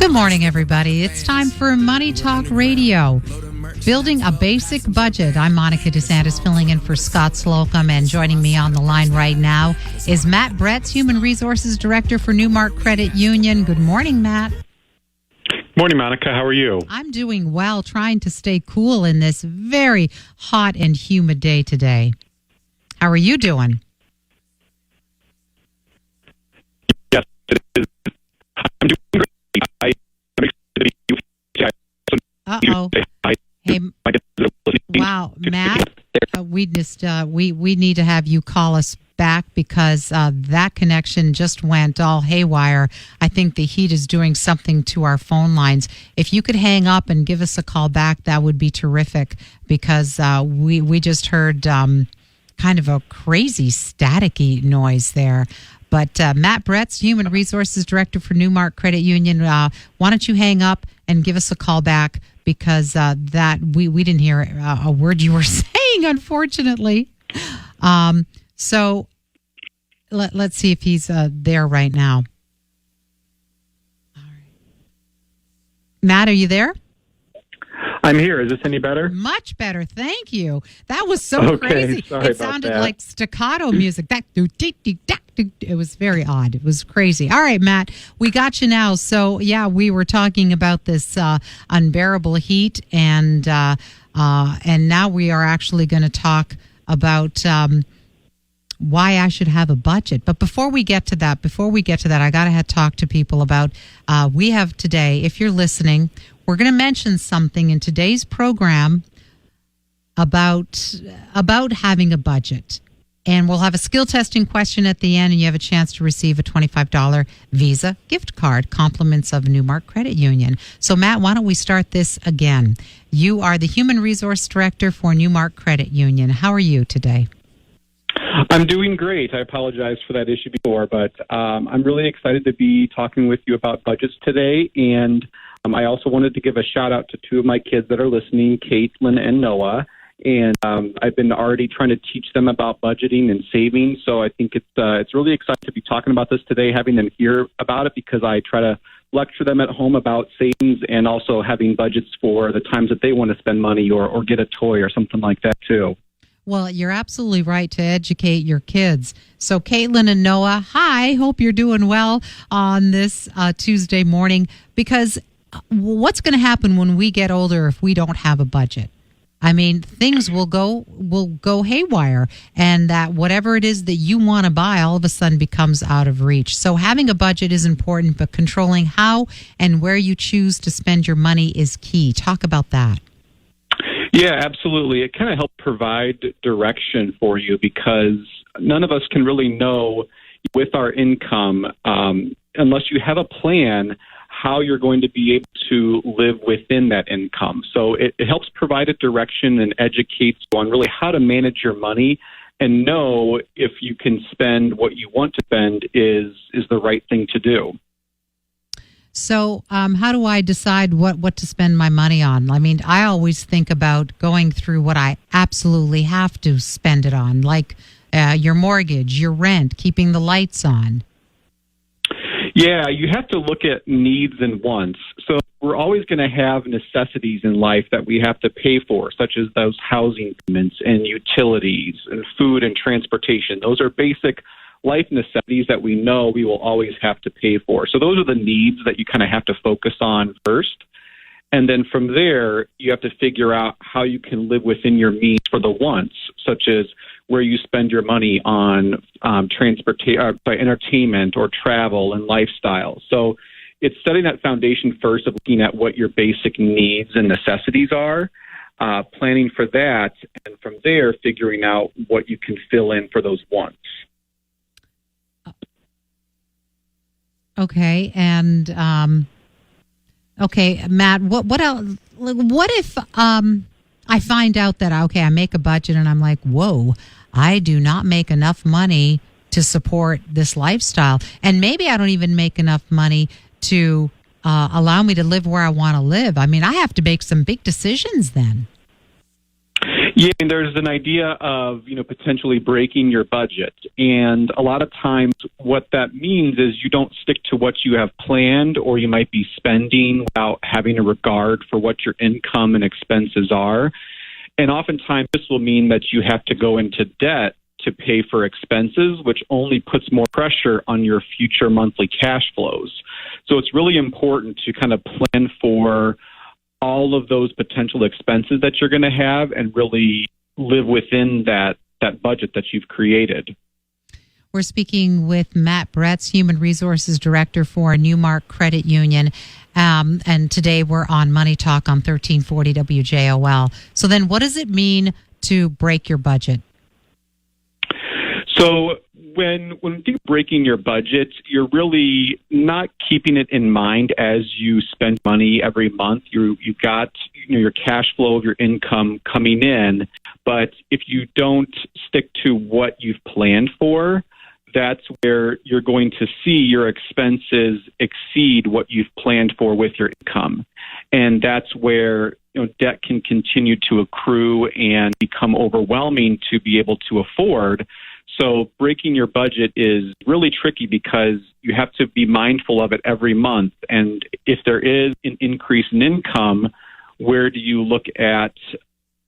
Good morning, everybody. It's time for Money Talk Radio. Building a basic budget. I'm Monica DeSantis, filling in for Scott Slocum, and joining me on the line right now is Matt Bretz, Human Resources Director for NuMark Credit Union. Good morning, Matt. Morning, Monica. How are you? I'm doing well, trying to stay cool in this very hot and humid day today. How are you doing? Yes, it is. I'm doing great. Uh-oh. Hey, wow, Matt, we need to have you call us back because that connection just went all haywire. I think the heat is doing something to our phone lines. If you could hang up and give us a call back, that would be terrific, because we just heard kind of a crazy staticky noise there. But Matt Bretz, Human Resources Director for NuMark Credit Union, why don't you hang up and give us a call back, because that we didn't hear a word you were saying, unfortunately. So let's see if he's there right now. All right. Matt, are you there? I'm here. Is this any better? Much better. Thank you. That was so crazy. Sorry it sounded like staccato music. It was very odd. It was crazy. All right, Matt, we got you now. So, yeah, we were talking about this unbearable heat, and now we are actually going to talk about why I should have a budget. But before we get to that, I got to talk to people about, we have today, if you're listening, we're going to mention something in today's program about having a budget. And we'll have a skill testing question at the end, and you have a chance to receive a $25 Visa gift card, compliments of NuMark Credit Union. So, Matt, why don't we start this again? You are the Human Resource Director for NuMark Credit Union. How are you today? I'm doing great. I apologize for that issue before, but I'm really excited to be talking with you about budgets today. And I also wanted to give a shout out to two of my kids that are listening, Caitlin and Noah. And I've been already trying to teach them about budgeting and saving. So I think it's really exciting to be talking about this today, having them hear about it, because I try to lecture them at home about savings and also having budgets for the times that they want to spend money or get a toy or something like that too. Well, you're absolutely right to educate your kids. So Caitlin and Noah, hi, hope you're doing well on this Tuesday morning, because what's going to happen when we get older if we don't have a budget? I mean, things will go haywire, and that whatever it is that you want to buy all of a sudden becomes out of reach. So having a budget is important, but controlling how and where you choose to spend your money is key. Talk about that. Yeah, absolutely. It kind of helps provide direction for you, because none of us can really know with our income, unless you have a plan, how you're going to be able to live within that income. So it helps provide a direction and educates you on really how to manage your money and know if you can spend what you want to spend is the right thing to do. So how do I decide what to spend my money on? I mean, I always think about going through what I absolutely have to spend it on, like your mortgage, your rent, keeping the lights on. Yeah, you have to look at needs and wants. So we're always going to have necessities in life that we have to pay for, such as those housing payments and utilities and food and transportation. Those are basic life necessities that we know we will always have to pay for. So those are the needs that you kind of have to focus on first. And then from there, you have to figure out how you can live within your means for the wants, such as where you spend your money on entertainment or travel and lifestyle. So it's setting that foundation first of looking at what your basic needs and necessities are, planning for that, and from there figuring out what you can fill in for those wants. Okay, and okay, Matt, what else? What if I find out that I make a budget and I'm like, whoa, I do not make enough money to support this lifestyle, and maybe I don't even make enough money to allow me to live where I want to live. I mean, I have to make some big decisions then. Yeah, and there's an idea of, potentially breaking your budget. And a lot of times what that means is you don't stick to what you have planned, or you might be spending without having a regard for what your income and expenses are. And oftentimes this will mean that you have to go into debt to pay for expenses, which only puts more pressure on your future monthly cash flows. So it's really important to kind of plan for all of those potential expenses that you're going to have and really live within that budget that you've created. We're speaking with Matt Bretz, Human Resources Director for NuMark Credit Union. And today we're on Money Talk on 1340 WJOL. So then what does it mean to break your budget? So when you think breaking your budget, you're really not keeping it in mind as you spend money every month. You've got your cash flow of your income coming in, but if you don't stick to what you've planned for, that's where you're going to see your expenses exceed what you've planned for with your income. And that's where debt can continue to accrue and become overwhelming to be able to afford. So breaking your budget is really tricky because you have to be mindful of it every month. And if there is an increase in income, where do you look at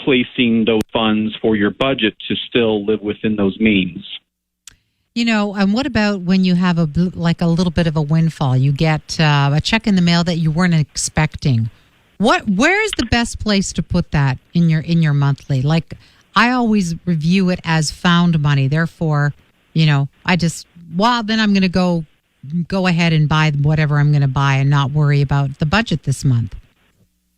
placing those funds for your budget to still live within those means? And what about when you have a little bit of a windfall? You get a check in the mail that you weren't expecting. Where is the best place to put that in your monthly? I always review it as found money. Therefore, then I'm going to go ahead and buy whatever I'm going to buy and not worry about the budget this month.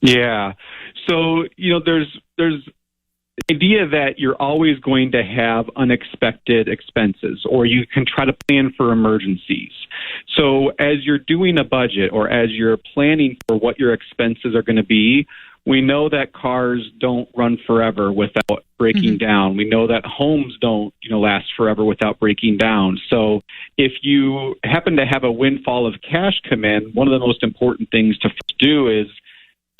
Yeah. So, there's the idea that you're always going to have unexpected expenses, or you can try to plan for emergencies. So as you're doing a budget or as you're planning for what your expenses are going to be, we know that cars don't run forever without breaking down. We know that homes don't, last forever without breaking down. So if you happen to have a windfall of cash come in, one of the most important things to do is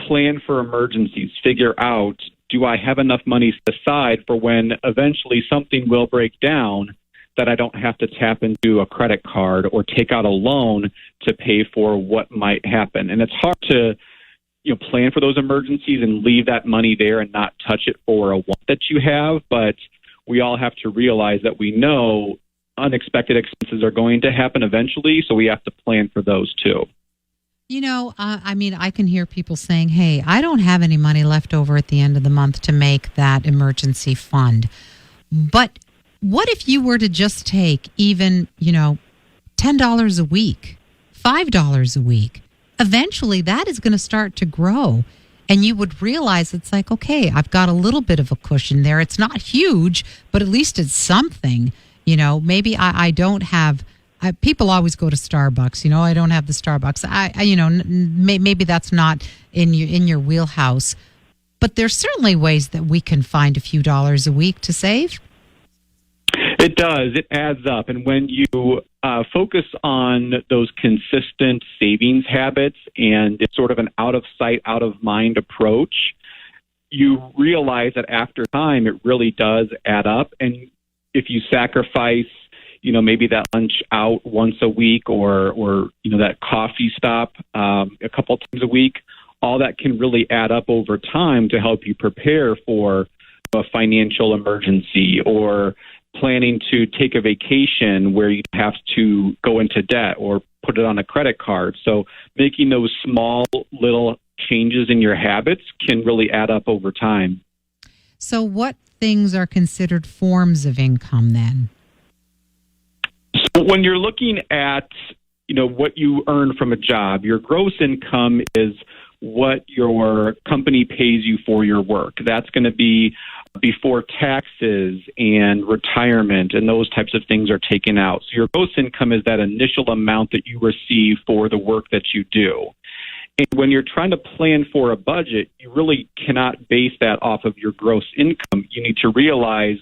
plan for emergencies. Figure out, do I have enough money set aside for when eventually something will break down that I don't have to tap into a credit card or take out a loan to pay for what might happen? And it's hard to plan for those emergencies and leave that money there and not touch it for a want that you have. But we all have to realize that we know unexpected expenses are going to happen eventually, so we have to plan for those too. I can hear people saying, hey, I don't have any money left over at the end of the month to make that emergency fund. But what if you were to just take even, $10 a week, $5 a week? Eventually that is going to start to grow, and you would realize it's like, okay, I've got a little bit of a cushion there. It's not huge, but at least it's something. Maybe I don't have. People always go to Starbucks. I don't have the Starbucks. Maybe that's not in your wheelhouse, but there's certainly ways that we can find a few dollars a week to save. It does. It adds up. And when you focus on those consistent savings habits, and it's sort of an out of sight, out of mind approach, you realize that after time, it really does add up. And if you sacrifice, maybe that lunch out once a week or that coffee stop a couple times a week, all that can really add up over time to help you prepare for a financial emergency, or planning to take a vacation where you have to go into debt or put it on a credit card. So making those small little changes in your habits can really add up over time. So what things are considered forms of income then? So when you're looking at, what you earn from a job, your gross income is what your company pays you for your work. That's going to be before taxes and retirement and those types of things are taken out. So your gross income is that initial amount that you receive for the work that you do. And when you're trying to plan for a budget, you really cannot base that off of your gross income. You need to realize,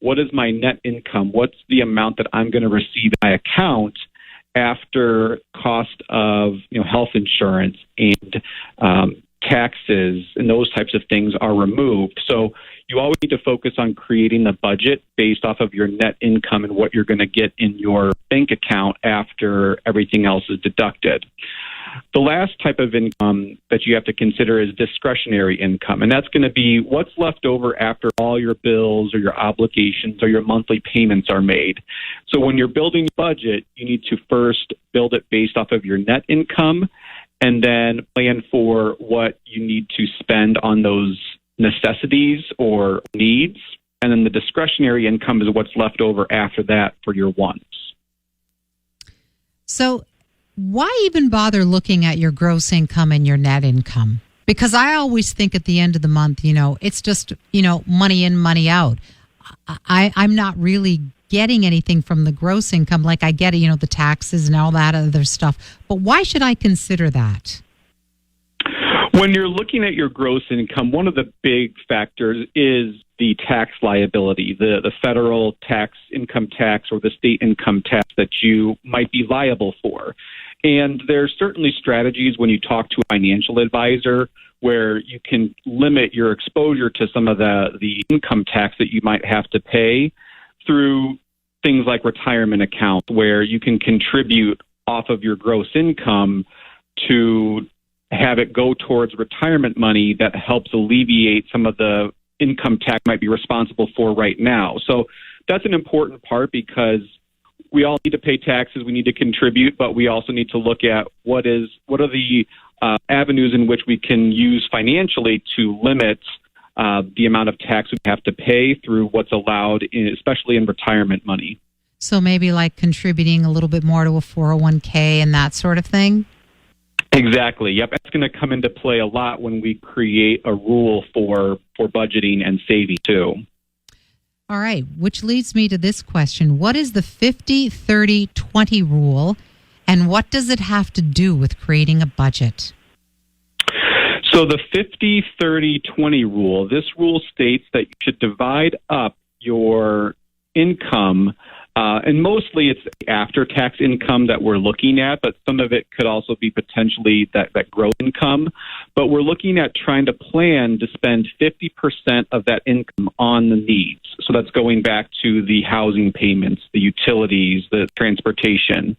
what is my net income? What's the amount that I'm going to receive in my account after cost of health insurance and taxes and those types of things are removed? So you always need to focus on creating the budget based off of your net income and what you're going to get in your bank account after everything else is deducted. The last type of income that you have to consider is discretionary income, and that's going to be what's left over after all your bills or your obligations or your monthly payments are made. So when you're building a budget, you need to first build it based off of your net income and then plan for what you need to spend on those necessities or needs. And then the discretionary income is what's left over after that for your wants. So why even bother looking at your gross income and your net income? Because I always think at the end of the month, it's just, money in, money out. I'm not really getting anything from the gross income. Like I get, the taxes and all that other stuff. But why should I consider that? When you're looking at your gross income, one of the big factors is the tax liability, the federal tax, income tax, or the state income tax that you might be liable for. And there's certainly strategies when you talk to a financial advisor where you can limit your exposure to some of the income tax that you might have to pay through things like retirement accounts, where you can contribute off of your gross income to have it go towards retirement money that helps alleviate some of the income tax might be responsible for right now. So that's an important part because we all need to pay taxes. We need to contribute, but we also need to look at what are the avenues in which we can use financially to limit the amount of tax we have to pay through what's allowed, especially in retirement money. So maybe like contributing a little bit more to a 401k and that sort of thing? Exactly. Yep. That's going to come into play a lot when we create a rule for budgeting and saving too. All right. Which leads me to this question. What is the 50-30-20 rule, and what does it have to do with creating a budget? So the 50-30-20 rule, this rule states that you should divide up your income, and mostly it's after-tax income that we're looking at, but some of it could also be potentially that gross income. But we're looking at trying to plan to spend 50% of that income on the needs. So that's going back to the housing payments, the utilities, the transportation.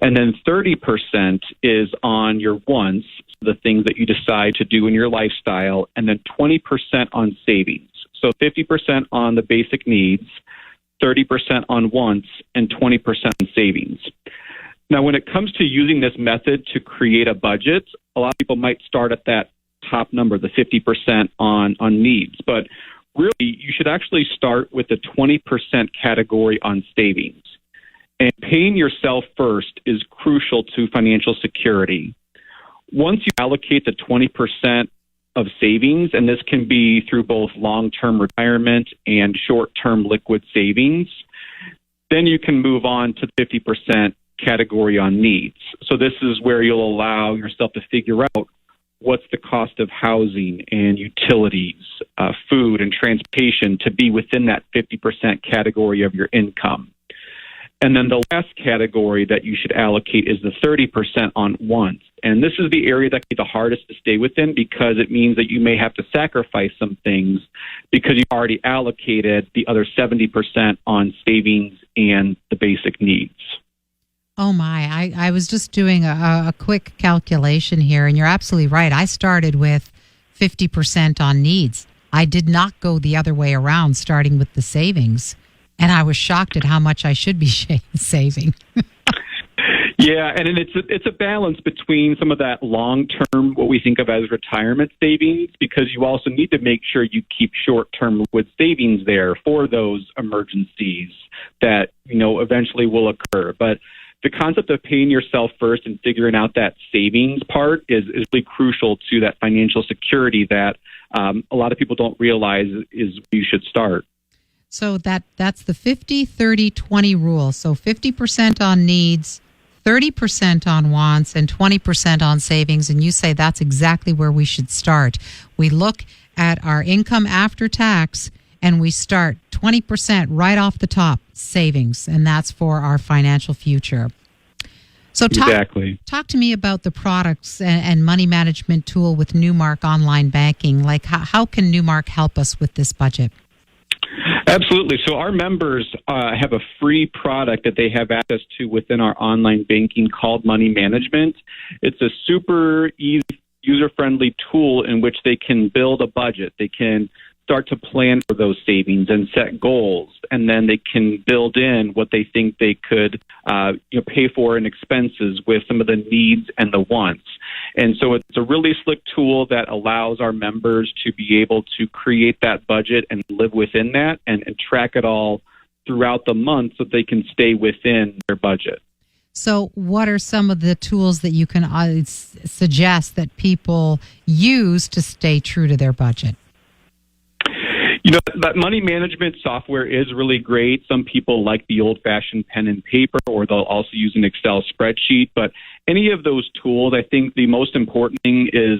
And then 30% is on your wants, the things that you decide to do in your lifestyle, and then 20% on savings. So 50% on the basic needs, 30% on wants, and 20% on savings. Now, when it comes to using this method to create a budget, a lot of people might start at that top number, the 50% on needs. But really, you should actually start with the 20% category on savings. And paying yourself first is crucial to financial security. Once you allocate the 20% of savings, and this can be through both long-term retirement and short-term liquid savings, then you can move on to the 50% category on needs. So this is where you'll allow yourself to figure out what's the cost of housing and utilities, food and transportation to be within that 50% category of your income. And then the last category that you should allocate is the 30% on wants. And this is the area that can be the hardest to stay within because it means that you may have to sacrifice some things because you've already allocated the other 70% on savings and the basic needs. Oh, my. I was just doing a quick calculation here, and you're absolutely right. I started with 50% on needs. I did not go the other way around, starting with the savings. And I was shocked at how much I should be saving. Yeah, and it's a balance between some of that long-term, what we think of as retirement savings, because you also need to make sure you keep short-term liquid savings there for those emergencies that, eventually will occur. But the concept of paying yourself first and figuring out that savings part is really crucial to that financial security that a lot of people don't realize is where you should start. So that's the 50-30-20 rule. So 50% on needs, 30% on wants, and 20% on savings. And you say that's exactly where we should start. We look at our income after tax, and we start 20% right off the top, savings. And that's for our financial future. So Exactly. talk to me about the products and money management tool with NuMark online banking. Like how can NuMark help us with this budget? Absolutely. So our members have a free product that they have access to within our online banking called Money Management. It's a super easy, user-friendly tool in which they can build a budget. They can start to plan for those savings and set goals, and then they can build in what they think they could pay for in expenses with some of the needs and the wants. And so it's a really slick tool that allows our members to be able to create that budget and live within that and track it all throughout the month so they can stay within their budget. So what are some of the tools that you can suggest that people use to stay true to their budget? That money management software is really great. Some people like the old-fashioned pen and paper, or they'll also use an Excel spreadsheet. But any of those tools, I think the most important thing is,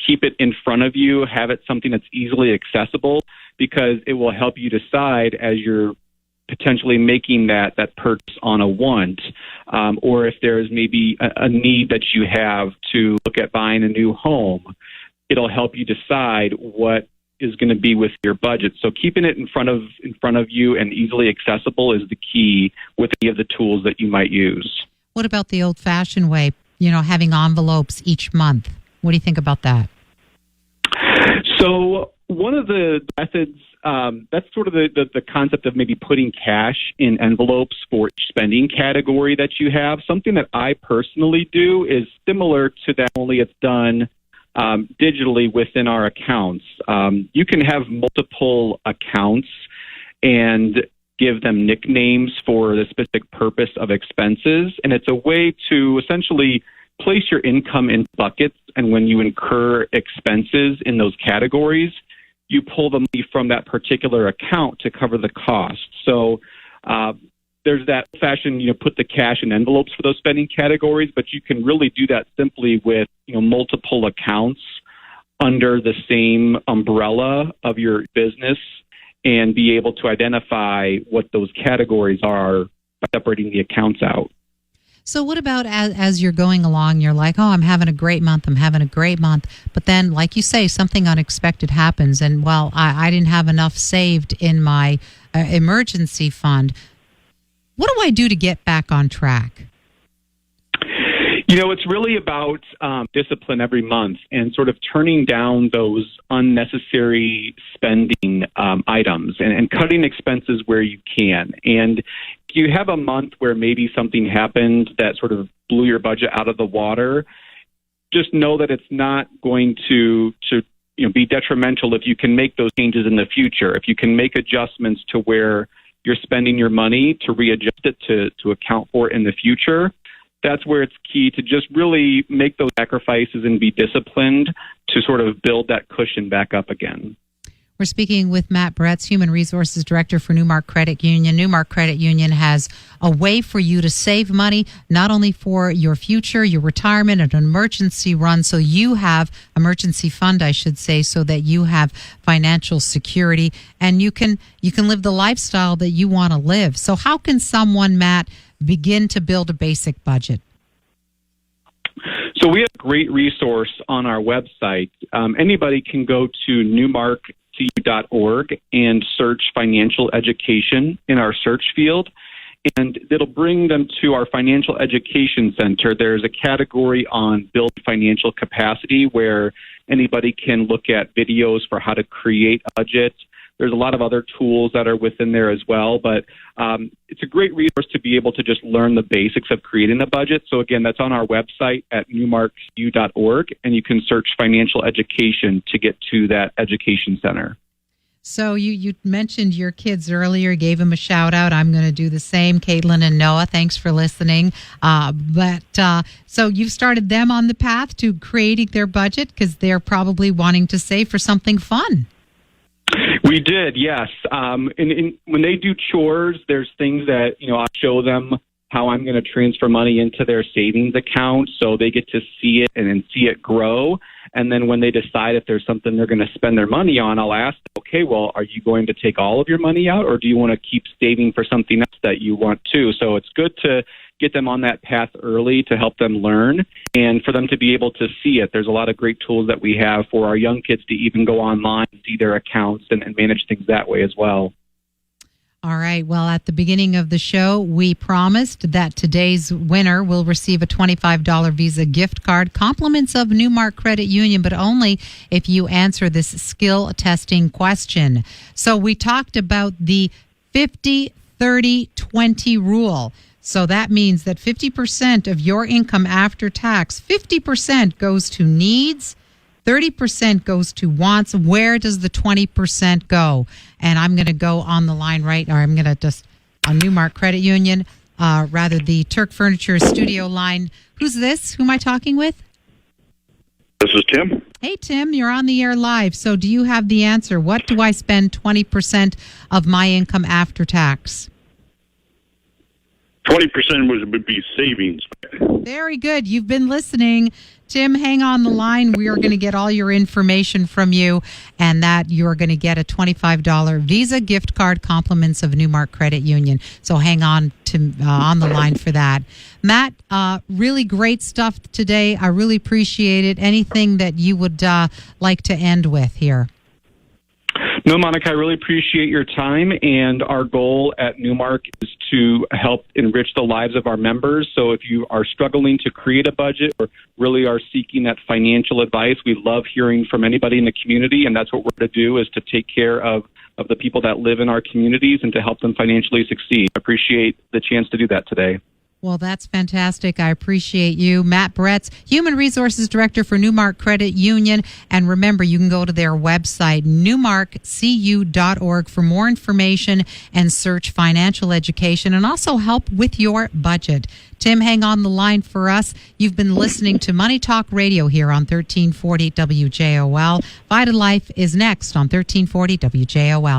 keep it in front of you, have it something that's easily accessible, because it will help you decide as you're potentially making that purchase on a want, or if there's maybe a need that you have to look at buying a new home, it'll help you decide what is going to be with your budget. So keeping it in front of you and easily accessible is the key with any of the tools that you might use. What about the old-fashioned way, having envelopes each month? What do you think about that? So one of the methods, that's sort of the concept of maybe putting cash in envelopes for each spending category that you have. Something that I personally do is similar to that, only it's done digitally within our accounts. You can have multiple accounts and give them nicknames for the specific purpose of expenses. And it's a way to essentially place your income in buckets. And when you incur expenses in those categories, you pull the money from that particular account to cover the cost. So there's that fashion, put the cash in envelopes for those spending categories, but you can really do that simply with, multiple accounts under the same umbrella of your business and be able to identify what those categories are by separating the accounts out. So what about as you're going along, you're like, oh, I'm having a great month, but then, like you say, something unexpected happens, and, well, I didn't have enough saved in my emergency fund. What do I do to get back on track? It's really about discipline every month and sort of turning down those unnecessary spending items and cutting expenses where you can. And if you have a month where maybe something happened that sort of blew your budget out of the water, just know that it's not going to be detrimental if you can make those changes in the future. If you can make adjustments to where you're spending your money to readjust it to account for it in the future, that's where it's key to just really make those sacrifices and be disciplined to sort of build that cushion back up again. We're speaking with Matt Bretz, Human Resources Director for NuMark Credit Union. NuMark Credit Union has a way for you to save money, not only for your future, your retirement, and an emergency run, so you have emergency fund, I should say, so that you have financial security and you can live the lifestyle that you want to live. So how can someone, Matt, begin to build a basic budget? So we have a great resource on our website. Anybody can go to NuMarkCU.org and search financial education in our search field, and it'll bring them to our financial education center. There's a category on build financial capacity where anybody can look at videos for how to create a budget. There's a lot of other tools that are within there as well, but it's a great resource to be able to just learn the basics of creating a budget. So again, that's on our website at NuMarkCU.org, and you can search financial education to get to that education center. So you mentioned your kids earlier, gave them a shout out. I'm going to do the same. Caitlin and Noah, thanks for listening. So you've started them on the path to creating their budget because they're probably wanting to save for something fun. We did, yes. And when they do chores, there's things that, I show them how I'm going to transfer money into their savings account so they get to see it and then see it grow. And then when they decide if there's something they're going to spend their money on, I'll ask, okay, well, are you going to take all of your money out, or do you want to keep saving for something else that you want to? So it's good to get them on that path early to help them learn and for them to be able to see it. There's a lot of great tools that we have for our young kids to even go online, see their accounts, and manage things that way as well. All right. Well, at the beginning of the show, we promised that today's winner will receive a $25 Visa gift card, compliments of NuMark Credit Union, but only if you answer this skill testing question. So we talked about the 50-30-20 rule. So that means that 50% of your income after tax, 50% goes to needs, 30% goes to wants. Where does the 20% go? And I'm going to go on the line I'm going to just, on NuMark Credit Union, the Turk Furniture studio line. Who's this? Who am I talking with? This is Tim. Hey, Tim, you're on the air live. So do you have the answer? What do I spend 20% of my income after tax? 20% would be savings. Very good. You've been listening. Tim, hang on the line. We are going to get all your information from you, and that you're going to get a $25 Visa gift card, compliments of NuMark Credit Union. So hang on on the line for that. Matt, really great stuff today. I really appreciate it. Anything that you would like to end with here? No, Monica, I really appreciate your time, and our goal at NuMark is to help enrich the lives of our members. So if you are struggling to create a budget or really are seeking that financial advice, we love hearing from anybody in the community, and that's what we're going to do, is to take care of the people that live in our communities and to help them financially succeed. I appreciate the chance to do that today. Well, that's fantastic. I appreciate you. Matt Bretz, Human Resources Director for NuMark Credit Union. And remember, you can go to their website, newmarkcu.org, for more information and search financial education and also help with your budget. Tim, hang on the line for us. You've been listening to Money Talk Radio here on 1340 WJOL. Vita Life is next on 1340 WJOL.